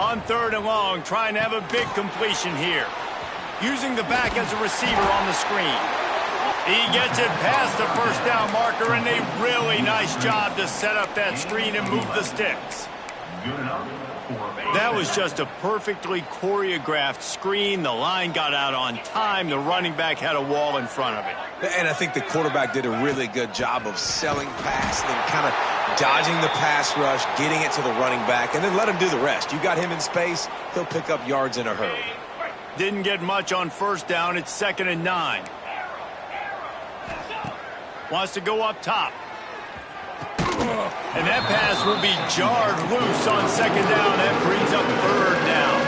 On 3rd and long, trying to have a big completion here. Using the back as a receiver on the screen. He gets it past the first down marker, and a really nice job to set up that screen and move the sticks. That was just a perfectly choreographed screen. The line got out on time. The running back had a wall in front of it. And I think the quarterback did a really good job of selling past and kind of dodging the pass rush, getting it to the running back, and then let him do the rest. You got him in space, he'll pick up yards in a hurry. Didn't get much on first down. It's 2nd and 9. Wants to go up top. And that pass will be jarred loose on 2nd down. That brings up 3rd down.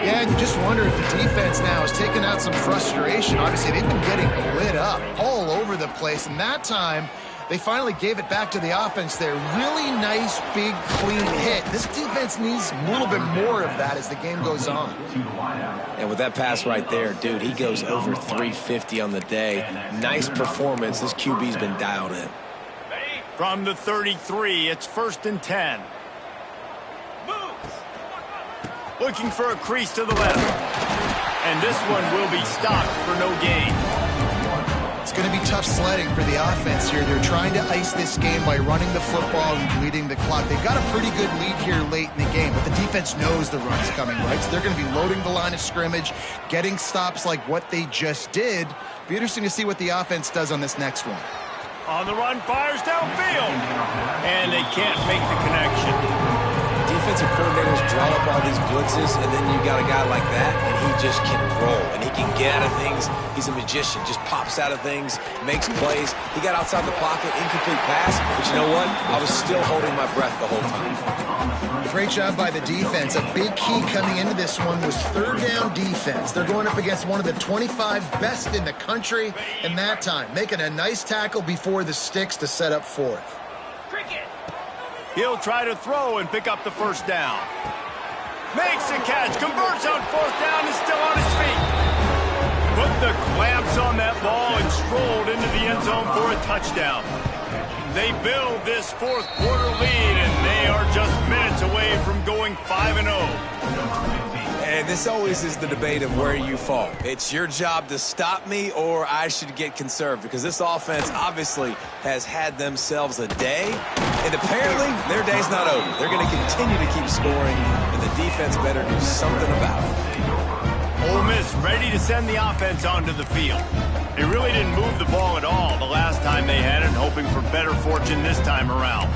Yeah, and you just wonder if the defense now is taking out some frustration. Obviously, they've been getting lit up all over the place. And that time, they finally gave it back to the offense there. Really nice, big, clean hit. This defense needs a little bit more of that as the game goes on. And with that pass right there, dude, he goes over 350 on the day. Nice performance. This QB's been dialed in. From the 33, it's 1st and 10. Looking for a crease to the left. And this one will be stopped for no gain. It's going to be tough sledding for the offense here. They're trying to ice this game by running the football and leading the clock. They've got a pretty good lead here late in the game, but the defense knows the run's coming, right? So they're going to be loading the line of scrimmage, getting stops like what they just did. Be interesting to see what the offense does on this next one. On the run, fires downfield. And they can't make the connection. Defensive coordinators draw up all these blitzes, and then you got a guy like that, and he just can roll, and he can get out of things. He's a magician, just pops out of things, makes plays. He got outside the pocket, incomplete pass, but you know what? I was still holding my breath the whole time. Great job by the defense. A big key coming into this one was 3rd down defense. They're going up against one of the 25 best in the country in that time, making a nice tackle before the sticks to set up 4th. He'll try to throw and pick up the 1st down. Makes the catch, converts on 4th down, is still on his feet. Put the clamps on that ball and strolled into the end zone for a touchdown. They build this 4th quarter lead, and they are just minutes away from going 5-0. And this always is the debate of where you fall. It's your job to stop me, or I should get conserved, because this offense obviously has had themselves a day, and apparently their day's not over. They're going to continue to keep scoring, and the defense better do something about it. Ole Miss ready to send the offense onto the field. They really didn't move the ball at all the last time they had it, hoping for better fortune this time around.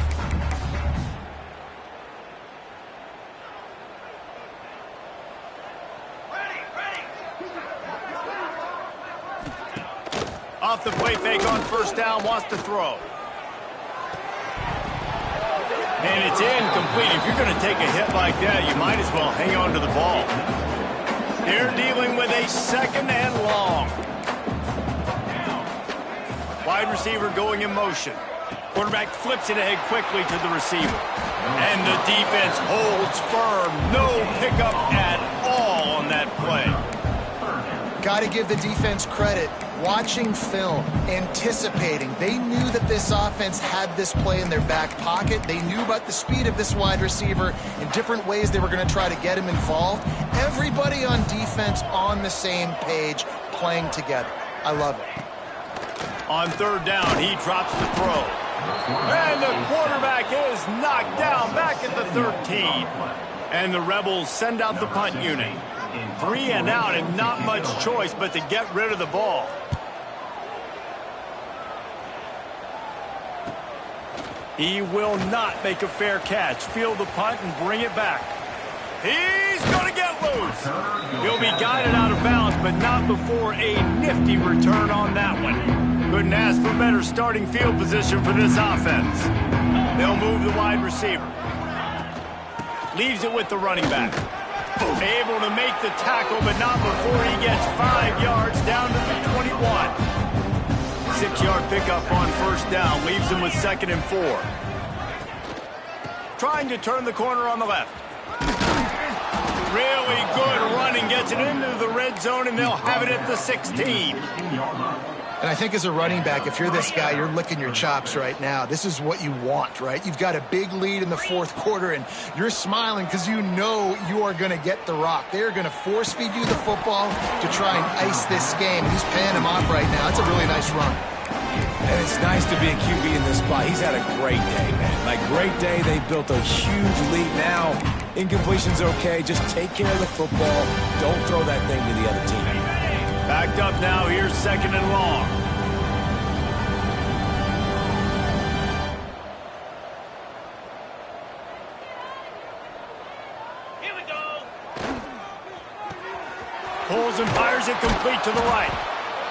Off the play fake on 1st down, wants to throw. And it's incomplete. If you're going to take a hit like that, you might as well hang on to the ball. They're dealing with a 2nd and long. Wide receiver going in motion. Quarterback flips it ahead quickly to the receiver. And the defense holds firm. No pickup at all on that play. Got to give the defense credit. Watching film, anticipating. They knew that this offense had this play in their back pocket. They knew about the speed of this wide receiver in different ways they were going to try to get him involved. Everybody on defense on the same page, playing together. I love it. On 3rd down, he drops the throw. And the quarterback is knocked down back at the 13. And the Rebels send out the punt unit. 3 and out, and not much choice but to get rid of the ball. He will not make a fair catch. Field the punt and bring it back. He's going to get loose. He'll be guided out of bounds, but not before a nifty return on that one. Couldn't ask for better starting field position for this offense. They'll move the wide receiver. Leaves it with the running back. Able to make the tackle, but not before he gets 5 yards down to the 21. 6-yard pickup on 1st down. Leaves him with 2nd and 4. Trying to turn the corner on the left. Really good running. Gets it into the red zone, and they'll have it at the 16. And I think as a running back, if you're this guy, you're licking your chops right now. This is what you want, right? You've got a big lead in the 4th quarter, and you're smiling because you know you are going to get the rock. They're going to force-feed you the football to try and ice this game. He's paying him off right now. It's a really nice run. And it's nice to be a QB in this spot. He's had a great day, man. Like, great day. They built a huge lead now. Incompletion's okay. Just take care of the football. Don't throw that thing to the other team. Backed up now. Here's 2nd and long. it complete to the right.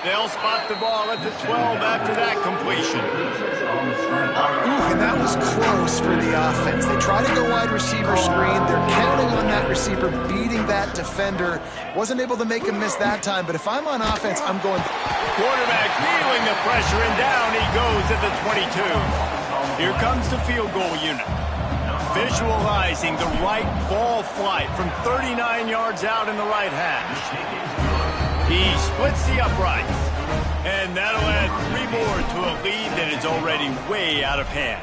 They'll spot the ball at the 12 after that completion. Ooh, and that was close for the offense. They try to go wide receiver screen. They're counting on that receiver beating that defender. Wasn't able to make him miss that time, but if I'm on offense, I'm going... Quarterback feeling the pressure, and down he goes at the 22. Here comes the field goal unit. Visualizing the right ball flight from 39 yards out in the right hash. He splits the uprights, and that'll add 3 more to a lead that is already way out of hand.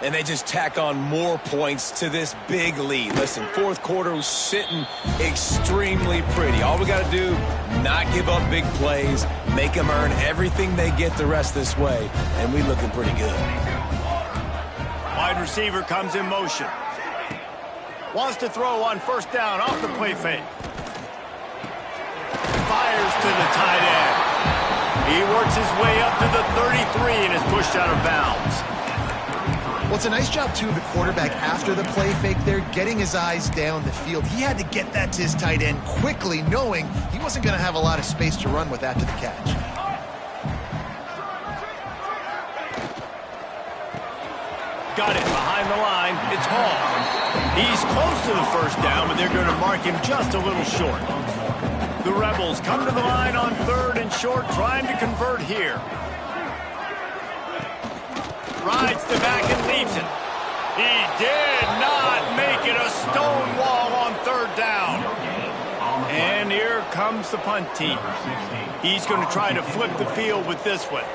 And they just tack on more points to this big lead. Listen, fourth quarter was sitting extremely pretty. All we got to do, not give up big plays, make them earn everything they get the rest this way, and we looking pretty good. Wide receiver comes in motion. Wants to throw on first down off the play fake. Fires to the tight end. He works his way up to the 33 and is pushed out of bounds. Well, it's a nice job, too, of the quarterback after the play fake there, getting his eyes down the field. He had to get that to his tight end quickly, knowing he wasn't going to have a lot of space to run with after the catch. Got it behind the line. It's Hall. He's close to the first down, but they're going to mark him just a little short. The Rebels come to the line on 3rd and short, trying to convert here. Rides the back and leaves it. He did not make it a stone wall on 3rd down. And here comes the punt team. He's going to try to flip the field with this one.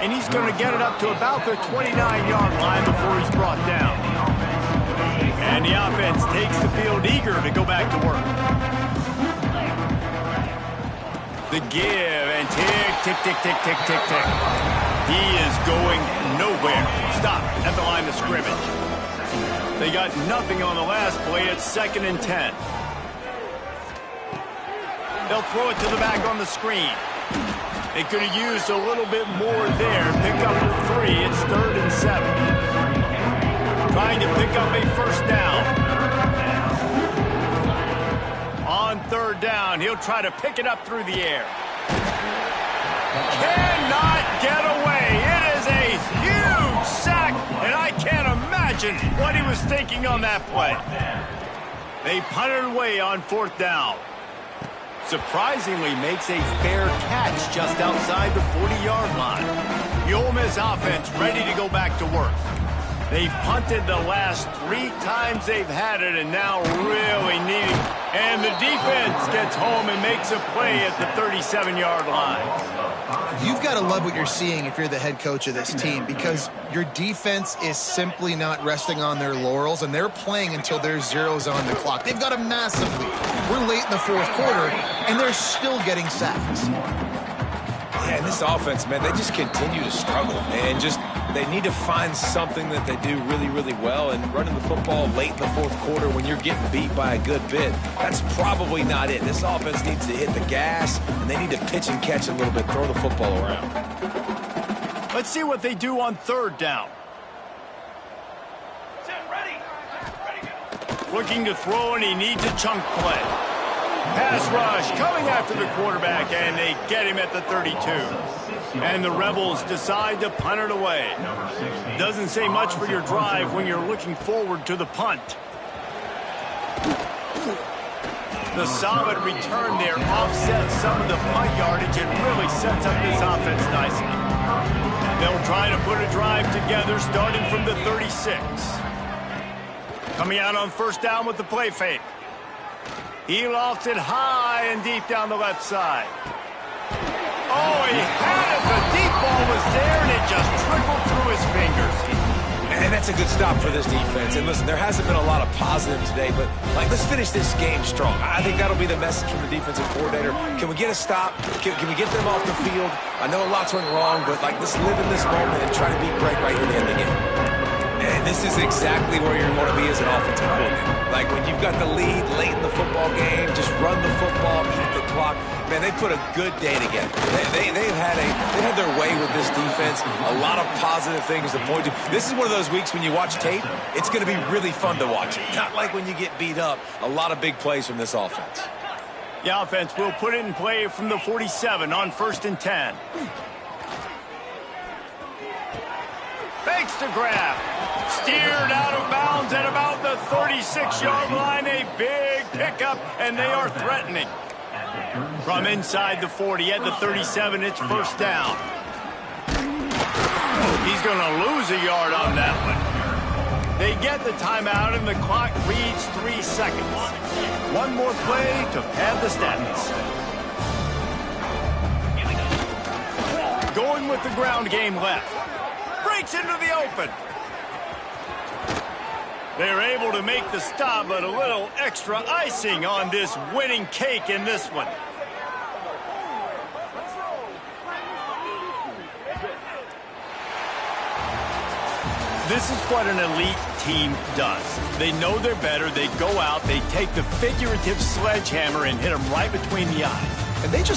And he's going to get it up to about the 29-yard line before he's brought down. And the offense takes the field eager to go back to work. The give and tick, tick, tick, tick, tick, tick, tick. He is going nowhere. Stop at the line of scrimmage. They got nothing on the last play. It's 2nd and 10. They'll throw it to the back on the screen. They could have used a little bit more there. Pick up 3. It's 3rd and 7. Trying to pick up a first down. On 3rd down, he'll try to pick it up through the air. Cannot get away. It is a huge sack, and I can't imagine what he was thinking on that play. They punted away on 4th down. Surprisingly makes a fair catch just outside the 40-yard line. The Ole Miss offense ready to go back to work. They've punted the last 3 times they've had it, and now really needing. And the defense gets home and makes a play at the 37-yard line. You've got to love what you're seeing if you're the head coach of this team, because your defense is simply not resting on their laurels, and they're playing until there's zeros on the clock. They've got a massive lead. We're late in the 4th quarter, and they're still getting sacks. Yeah, and this offense, man, they just continue to struggle, man. They need to find something that they do really, really well, and running the football late in the 4th quarter when you're getting beat by a good bit, that's probably not it. This offense needs to hit the gas, and they need to pitch and catch a little bit, throw the football around. Let's see what they do on 3rd down. Looking to throw, and he needs a chunk play. Pass rush coming after the quarterback, and they get him at the 32. And the Rebels decide to punt it away. Doesn't say much for your drive when you're looking forward to the punt. The solid return there offsets some of the punt yardage and really sets up this offense nicely. They'll try to put a drive together starting from the 36. Coming out on 1st down with the play fake. He lofts it high and deep down the left side. Oh, he had it. The deep ball was there, and it just trickled through his fingers. And that's a good stop for this defense. And listen, there hasn't been a lot of positive today, but, let's finish this game strong. I think that'll be the message from the defensive coordinator. Can we get a stop? Can we get them off the field? I know a lot's went wrong, but, let's live in this moment and try to be great right here to end the game. And This is exactly where you want to be as an offensive coordinator. Like when you've got the lead late in the football game, just run the football, eat the clock. Man, they put a good day together. They've had their way with this defense. A lot of positive things to point to. This is one of those weeks when you watch tape, it's going to be really fun to watch it. Not like when you get beat up. A lot of big plays from this offense. The offense will put it in play from the 47 on 1st and 10. Fakes to grab. Steered out of bounds at about the 36-yard line. A big pickup, and they are threatening. From inside the 40 at the 37, it's 1st down. He's going to lose a yard on that one. They get the timeout, and the clock reads 3 seconds. One more play to pad the stats. Going with the ground game left. Breaks into the open. They're able to make the stop, but a little extra icing on this winning cake in this one. This is what an elite team does. They know they're better. They go out, they take the figurative sledgehammer and hit them right between the eyes. And they just